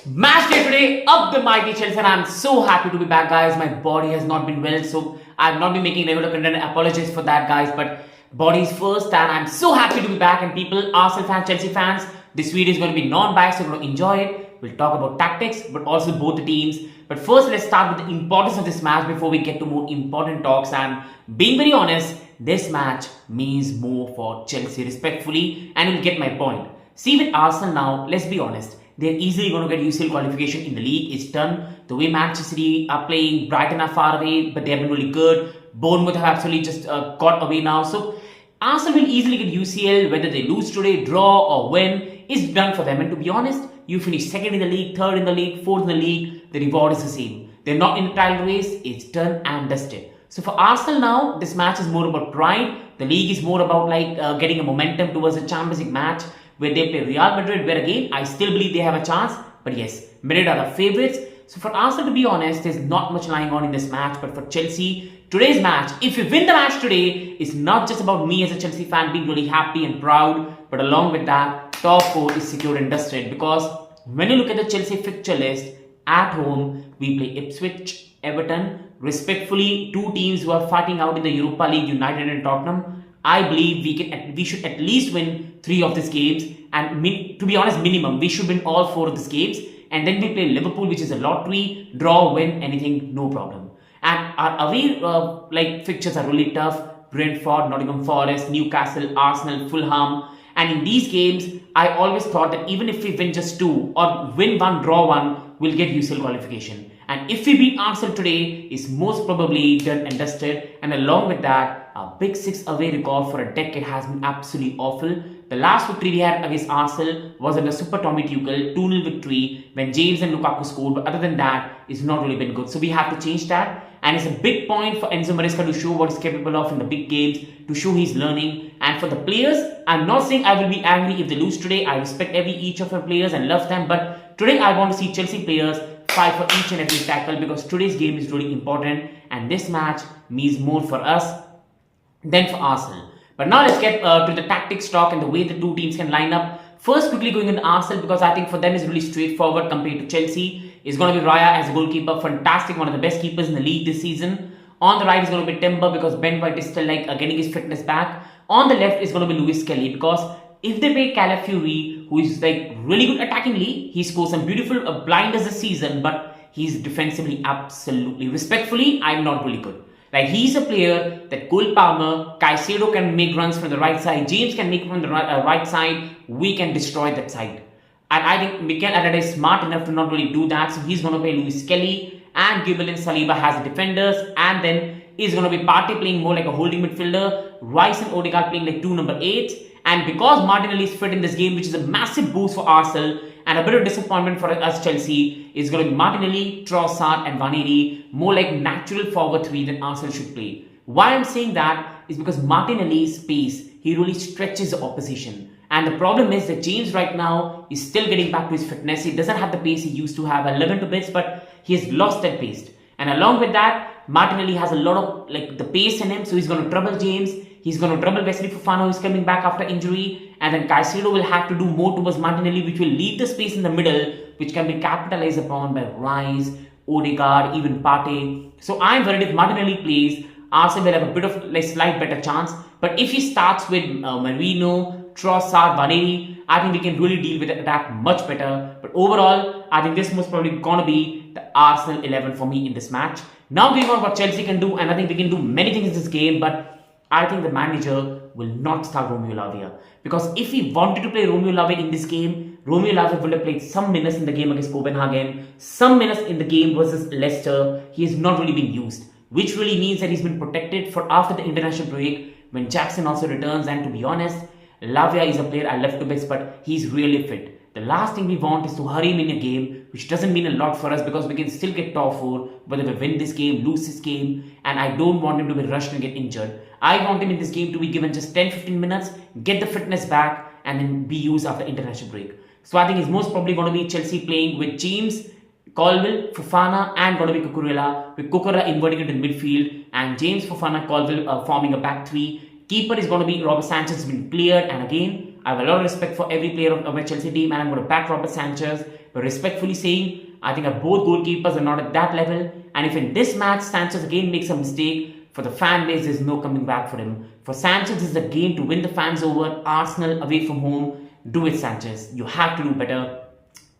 Match day today, up the mighty Chelsea, and I'm so happy to be back, guys. My body has not been well, so I've not been making regular content. Apologies for that, guys, but body's first, and I'm so happy to be back. And people, Arsenal fans, Chelsea fans, this video is going to be non-biased, so you're going to enjoy it. We'll talk about tactics, but also both the teams. But first, let's start with the importance of this match before we get to more important talks. And being very honest, this match means more for Chelsea, respectfully, and you'll get my point. See, with Arsenal now, let's be honest, they're easily going to get UCL qualification in the league. It's done. The way Manchester City are playing, Brighton are far away, but they have been really good. Bournemouth have absolutely just got away now. So Arsenal will easily get UCL, whether they lose today, draw or win. It's done for them. And to be honest, you finish second in the league, third in the league, fourth in the league, the reward is the same. They're not in the title race. It's done and dusted. So for Arsenal now, this match is more about pride. The league is more about getting a momentum towards a Champions League match, where they play Real Madrid, where again, I still believe they have a chance. But yes, Madrid are the favourites. So for Arsenal, to be honest, there's not much lying on in this match. But for Chelsea, today's match, if we win the match today, it's not just about me as a Chelsea fan being really happy and proud. But along with that, top 4 is secured and dusted. Because when you look at the Chelsea fixture list, at home, we play Ipswich, Everton. Respectfully, two teams who are fighting out in the Europa League, United and Tottenham. I believe we should at least win 3 of these games, and to be honest, minimum we should win all 4 of these games. And then we play Liverpool, which is a lottery, draw, win, anything, no problem. And our away fixtures are really tough: Brentford, Nottingham Forest, Newcastle, Arsenal, Fulham. And in these games, I always thought that even if we win just 2 or win 1, draw 1, we'll get UCL qualification. And if we beat Arsenal today, it's most probably done and dusted. And along with that, our big 6 away record for a decade has been absolutely awful. The last victory we had against Arsenal was under Super Tommy Tuchel, 2-0 victory when James and Lukaku scored. But other than that, it's not really been good. So we have to change that. And it's a big point for Enzo Maresca to show what he's capable of in the big games, to show he's learning. And for the players, I'm not saying I will be angry if they lose today. I respect each of our players and love them. But today I want to see Chelsea players fight for each and every tackle, because today's game is really important. And this match means more for us than for Arsenal. But now let's get to the tactics talk and the way the two teams can line up. First, quickly going into Arsenal, because I think for them is really straightforward compared to Chelsea. Is going to be Raya as a goalkeeper, fantastic, one of the best keepers in the league this season. On the right is going to be Timber, because Ben White is still getting his fitness back. On the left is going to be Lewis Kelly, because if they play Calafiori, who is really good attackingly, he scores some beautiful blinders this season, but he's defensively absolutely, respectfully, I'm not really good. He's a player that Cole Palmer, Caicedo can make runs from the right side, James can make from the right side, we can destroy that side. And I think Mikel is smart enough to not really do that, so he's going to play Lewis Kelly, and Gibble and Saliba has the defenders, and then is going to be Partey playing more like a holding midfielder, Rice and Odegaard playing like 2 number 8. And because Martinelli is fit in this game, which is a massive boost for Arsenal and a bit of disappointment for us Chelsea, is going to be Martinelli, Trossard and Vaneri, more like natural forward 3 than Arsenal should play. Why I'm saying that is because Martinelli's pace, he really stretches the opposition. And the problem is that James right now is still getting back to his fitness. He doesn't have the pace he used to have, 11 to bits, but he has lost that pace. And along with that, Martinelli has a lot of the pace in him, so he's going to trouble James. He's going to trouble Wesley Fofana, who's coming back after injury. And then Caicedo will have to do more towards Martinelli, which will leave the space in the middle, which can be capitalized upon by Rice, Odegaard, even Partey. So I'm worried if Martinelli plays, Arsenal will have a bit of slight better chance. But if he starts with Marino, Trossard, Vaneri, I think we can really deal with the attack much better. But overall, I think this most probably going to be the Arsenal 11 for me in this match. Now going on what Chelsea can do, and I think we can do many things in this game, but I think the manager will not start Romeo Lavia. Because if he wanted to play Romeo Lavia in this game, Romeo Lavia would have played some minutes in the game against Copenhagen, some minutes in the game versus Leicester. He has not really been used, which really means that he's been protected for after the international break when Jackson also returns. And to be honest, Lavia is a player I love to bits, but he's really fit. The last thing we want is to hurry him in a game, which doesn't mean a lot for us because we can still get top 4, whether we win this game, lose this game, and I don't want him to be rushed and get injured. I want him in this game to be given just 10-15 minutes, get the fitness back, and then be used after international break. So I think it's most probably going to be Chelsea playing with James, Colville, Fofana, and going to be Cucurella, with Cucurella inverting into midfield, and James, Fofana, Colville forming a back 3. Keeper is going to be Robert Sanchez, has been cleared, and again, I have a lot of respect for every player of my Chelsea team, and I'm going to back Robert Sanchez. But respectfully saying, I think our both goalkeepers are not at that level. And if in this match Sanchez again makes a mistake, for the fan base, there's no coming back for him. For Sanchez, this is a game to win the fans over. Arsenal away from home. Do it, Sanchez. You have to do better.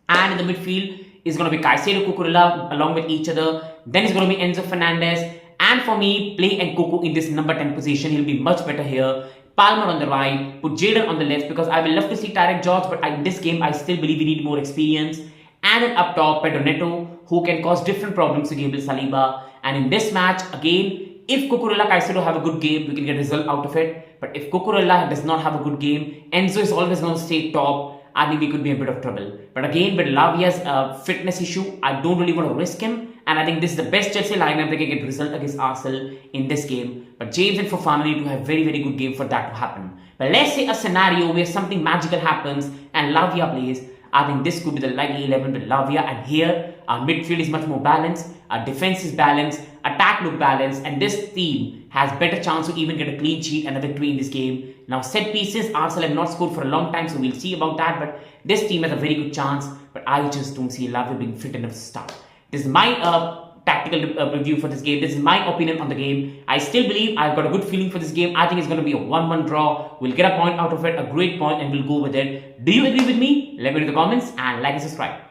And in the midfield is going to be Caicedo, Cucurella along with each other. Then it's going to be Enzo Fernandez. And for me, play Nkunku in this number 10 position. He'll be much better here. Palmer on the right, put Jadon on the left because I will love to see Tarek George, but in this game I still believe we need more experience. And then up top, Pedro Neto, who can cause different problems to Gabriel Saliba. And in this match, again, if Cucurella, Caicedo have a good game, we can get a result out of it. But if Cucurella does not have a good game, Enzo is always going to stay top. I think we could be in a bit of trouble. But again, with Lavia's fitness issue, I don't really want to risk him. And I think this is the best Chelsea lineup that can get result against Arsenal in this game. But James and Fofana need to have very, very good game for that to happen. But let's say a scenario where something magical happens and Lavia plays. I think this could be the likely 11 with Lavia. And here, our midfield is much more balanced. Our defense is balanced. Attack look balanced. And this team has better chance to even get a clean sheet and a victory in this game. Now, set pieces, Arsenal have not scored for a long time, so we'll see about that. But this team has a very good chance. But I just don't see Lavia being fit enough to start. This is my tactical review for this game. This is my opinion on the game. I still believe I've got a good feeling for this game. I think it's going to be a 1-1 draw. We'll get a point out of it, a great point, and we'll go with it. Do you agree with me? Let me know in the comments and like and subscribe.